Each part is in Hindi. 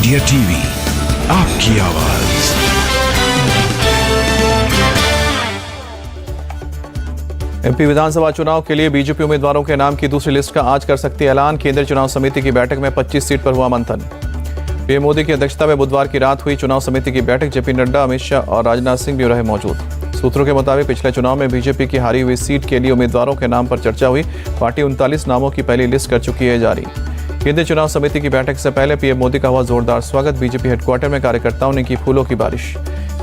इंडिया टीवी, आपकी आवाज। एमपी विधानसभा चुनाव के लिए बीजेपी उम्मीदवारों के नाम की दूसरी लिस्ट का आज कर सकती है ऐलान। केंद्रीय चुनाव समिति की बैठक में 25 सीट पर हुआ मंथन। पीएम मोदी की अध्यक्षता में बुधवार की रात हुई चुनाव समिति की बैठक। जेपी नड्डा, अमित शाह और राजनाथ सिंह भी रहे मौजूद। सूत्रों के मुताबिक पिछले चुनाव में बीजेपी की हारी हुई सीट के लिए उम्मीदवारों के नाम पर चर्चा हुई। पार्टी 39 नामों की पहली लिस्ट कर चुकी है जारी। केंद्रीय चुनाव समिति की बैठक से पहले पीएम मोदी का हुआ जोरदार स्वागत। बीजेपी हेडक्वार्टर में कार्यकर्ताओं ने की फूलों की बारिश।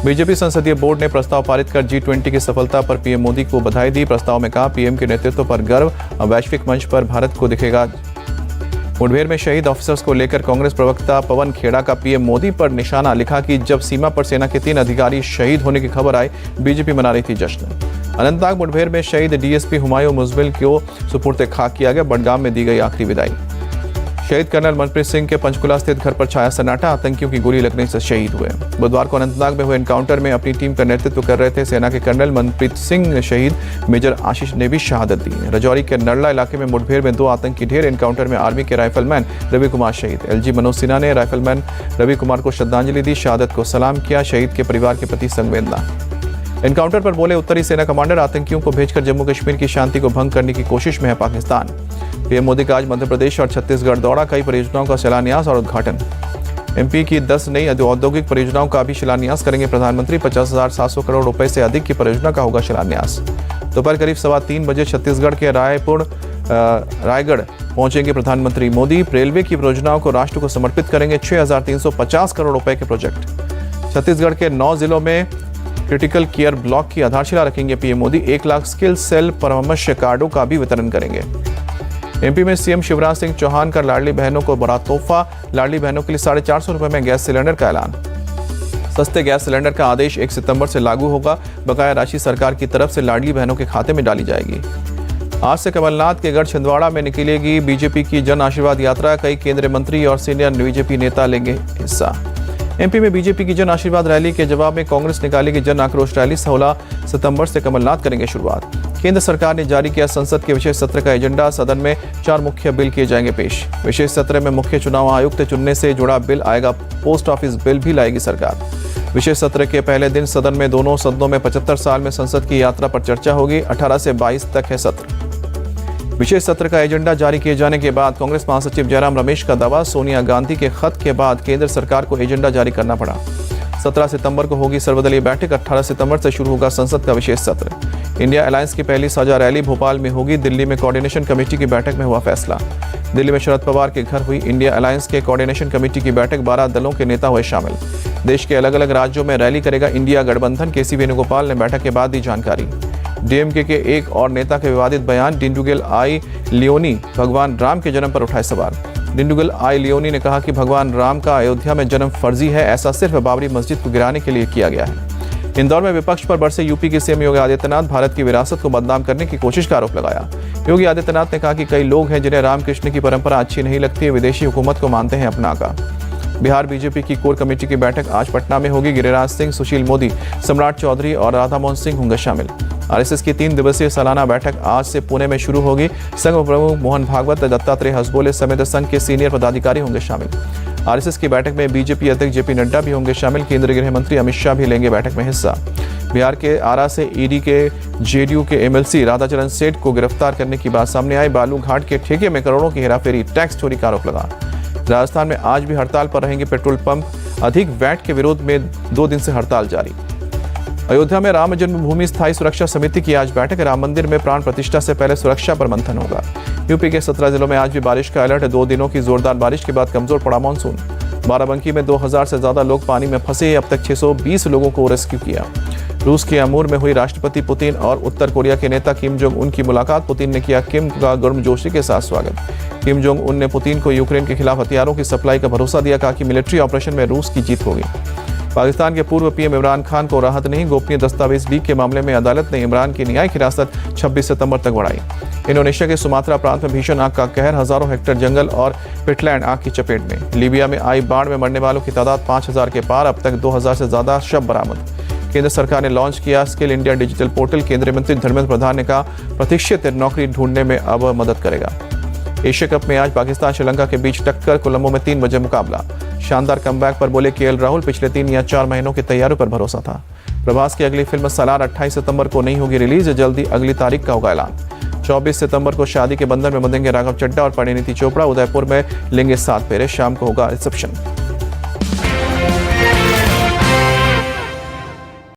बीजेपी संसदीय बोर्ड ने प्रस्ताव पारित कर G20 की सफलता पर पीएम मोदी को बधाई दी। प्रस्ताव में कहा, पीएम के नेतृत्व पर गर्व, अब वैश्विक मंच पर भारत को दिखेगा। मुठभेड़ में शहीद ऑफिसर्स को लेकर कांग्रेस प्रवक्ता पवन खेड़ा का पीएम मोदी पर निशाना। लिखा कि जब सीमा पर सेना के 3 अधिकारी शहीद होने की खबर आई, बीजेपी मना रही थी जश्न। अनंतनाग मुठभेड़ में शहीद डीएसपी हुमायूं मुजबिल को सुपुर्द खाक किया गया। बडगाम में दी गई आखिरी विदाई। शहीद कर्नल मनप्रीत सिंह के पंचकुला स्थित घर पर छाया सन्नाटा। आतंकियों की गोली लगने से शहीद हुए। बुधवार को अनंतनाग में हुए एनकाउंटर में अपनी टीम का नेतृत्व कर रहे थे सेना के कर्नल मनप्रीत सिंह शहीद। मेजर आशीष ने भी शहादत दी। रजौरी के नरला इलाके में मुठभेड़ में 2 आतंकी ढेर। एनकाउंटर में आर्मी के राइफलमैन रवि कुमार शहीद। एलजी मनोज सिन्हा ने राइफलमैन रवि कुमार को श्रद्धांजलि दी, शहादत को सलाम किया। शहीद के परिवार के प्रति संवेदना। एनकाउंटर पर बोले उत्तरी सेना कमांडर, आतंकियों को भेजकर जम्मू कश्मीर की शांति को भंग करने की कोशिश में है पाकिस्तान। पीएम मोदी का आज मध्य प्रदेश और छत्तीसगढ़ दौरा। कई परियोजनाओं का शिलान्यास और उद्घाटन। एमपी की 10 नई औद्योगिक परियोजनाओं का भी शिलान्यास करेंगे प्रधानमंत्री। 50,700 करोड़ रुपए से अधिक की परियोजना का होगा शिलान्यास। दोपहर करीब 3:15 बजे छत्तीसगढ़ के रायगढ़ पहुंचेंगे प्रधानमंत्री मोदी। रेलवे की परियोजनाओं को राष्ट्र को समर्पित करेंगे। 6,350 करोड़ रुपए के प्रोजेक्ट। छत्तीसगढ़ के 9 जिलों में क्रिटिकल केयर ब्लॉक की आधारशिला रखेंगे PM Modi. 1 lakh skill cell परामर्श कार्डों का भी वितरण करेंगे। एमपी में सीएम शिवराज सिंह चौहान का लाडली बहनों को बड़ा तोहफा। लाडली बहनों के लिए 450 रुपए में गैस सिलेंडर का ऐलान। सस्ते गैस सिलेंडर का आदेश 1 सितंबर से लागू होगा। बकाया राशि सरकार की तरफ से लाडली बहनों के खाते में डाली जाएगी। आज से कमलनाथ के गढ़ छिंदवाड़ा में निकलेगी बीजेपी की जन आशीर्वाद यात्रा। कई केंद्रीय मंत्री और सीनियर बीजेपी नेता लेंगे हिस्सा। एमपी में बीजेपी की जन आशीर्वाद रैली के जवाब में कांग्रेस निकालेगी जन आक्रोश रैली। 16 सितंबर से कमलनाथ करेंगे शुरुआत। केंद्र सरकार ने जारी किया संसद के विशेष सत्र का एजेंडा। सदन में 4 मुख्य बिल किए जाएंगे पेश। विशेष सत्र में मुख्य चुनाव आयुक्त चुनने से जुड़ा बिल आएगा। पोस्ट ऑफिस बिल भी लाएगी सरकार। विशेष सत्र के पहले दिन सदन में दोनों सदनों में 75 साल में संसद की यात्रा पर चर्चा होगी। 18 से 22 तक है सत्र। विशेष सत्र का एजेंडा जारी किए जाने के बाद कांग्रेस महासचिव जयराम रमेश का दावा, सोनिया गांधी के खत के बाद केंद्र सरकार को एजेंडा जारी करना पड़ा। 17 सितंबर को होगी सर्वदलीय बैठक। 18 सितंबर से शुरू होगा संसद का विशेष सत्र। इंडिया अलायंस की पहली साझा रैली भोपाल में होगी। दिल्ली में कोऑर्डिनेशन कमेटी की बैठक में हुआ फैसला। दिल्ली में शरद पवार के घर हुई इंडिया अलायंस के कोऑर्डिनेशन कमेटी की बैठक। 12 दलों के नेता हुए शामिल। देश के अलग अलग राज्यों में रैली करेगा इंडिया गठबंधन। केसी वेणुगोपाल ने बैठक के बाद दी जानकारी। डीएमके के एक और नेता के विवादित बयान। डिंडुगल आई लियोनी भगवान राम के जन्म पर उठाए सवाल। डिंडुगल आई लियोनी ने कहा कि भगवान राम का अयोध्या में जन्म फर्जी है। ऐसा सिर्फ बाबरी मस्जिद को गिराने के लिए किया गया है। इंदौर में विपक्ष पर बरसे यूपी के सीएम योगी आदित्यनाथ। भारत की विरासत को बदनाम करने की कोशिश का आरोप लगाया। योगी आदित्यनाथ ने कहा कि कई लोग हैं जिन्हें रामकृष्ण की परंपरा अच्छी नहीं लगती है। विदेशी हुकूमत को मानते हैं अपना का। बिहार बीजेपी की कोर कमेटी की बैठक आज पटना में होगी। गिरिराज सिंह, सुशील मोदी, सम्राट चौधरी और राधा मोहन सिंह होंगे शामिल। आरएसएस की 3 दिवसीय सालाना बैठक आज से पुणे में शुरू होगी। संघ प्रमुख मोहन भागवत, दत्तात्रेय हसबोले समेत संघ के सीनियर पदाधिकारी होंगे शामिल। आरएसएस की बैठक में बीजेपी अध्यक्ष जेपी नड्डा भी होंगे शामिल। केंद्रीय गृह मंत्री अमित शाह भी लेंगे बैठक में हिस्सा। बिहार के आरा से ईडी के जेडीयू के एमएलसी राधाचरण सेठ को गिरफ्तार करने की बात सामने आई। बालू घाट के ठेके में करोड़ों की हेराफेरी, टैक्स चोरी का आरोप लगा। राजस्थान में आज भी हड़ताल पर रहेंगे पेट्रोल पंप। अधिक वैट के विरोध में 2 दिन से हड़ताल जारी। अयोध्या में राम जन्मभूमि स्थायी सुरक्षा समिति की आज बैठक। राम मंदिर में प्राण प्रतिष्ठा से पहले सुरक्षा पर मंथन होगा। यूपी के 17 जिलों में आज भी बारिश का अलर्ट है। 2 दिनों की जोरदार बारिश के बाद कमजोर पड़ा मानसून। बाराबंकी में 2000 से ज्यादा लोग पानी में फंसे। अब तक 620 लोगों को रेस्क्यू किया। रूस के अमूर में हुई राष्ट्रपति पुतिन और उत्तर कोरिया के नेता किम जोंग उन की मुलाकात। पुतिन ने किया किम का गर्मजोशी के साथ स्वागत। किम जोंग उन ने पुतिन को यूक्रेन के खिलाफ हथियारों की सप्लाई का भरोसा दिया। कहा कि मिलिट्री ऑपरेशन में रूस की जीत होगी। पाकिस्तान के पूर्व पीएम इमरान खान को राहत नहीं। गोपनीय दस्तावेज लीक के मामले में अदालत ने इमरान की न्यायिक हिरासत 26 सितंबर तक बढ़ाई। इंडोनेशिया के सुमात्रा प्रांत में भीषण आग का कहर। हजारों हेक्टेयर जंगल और पिटलैंड आग की चपेट में। लीबिया में आई बाढ़ में मरने वालों की तादाद 5000 के पार। अब तक 2000 से ज्यादा शव बरामद। केंद्र सरकार ने लॉन्च किया स्किल इंडिया डिजिटल पोर्टल। केंद्रीय मंत्री धर्मेंद्र प्रधान ने कहा प्रतीक्षित नौकरी ढूंढने में अब मदद करेगा। एशिया कप में आज पाकिस्तान श्रीलंका के बीच टक्कर। कोलंबो में 3 बजे मुकाबला। शानदार कमबैक पर बोले केएल राहुल, पिछले 3 या 4 महीनों की तैयारियों पर भरोसा था। प्रभास की अगली फिल्म सलार 28 सितंबर को नहीं होगी रिलीज, जल्दी अगली तारीख का होगा ऐलान। 24 सितंबर को शादी के बंधन में बंधेंगे राघव चड्ढा और परिणीति चोपड़ा। उदयपुर में लेंगे 7 फेरे, शाम को होगा रिसेप्शन।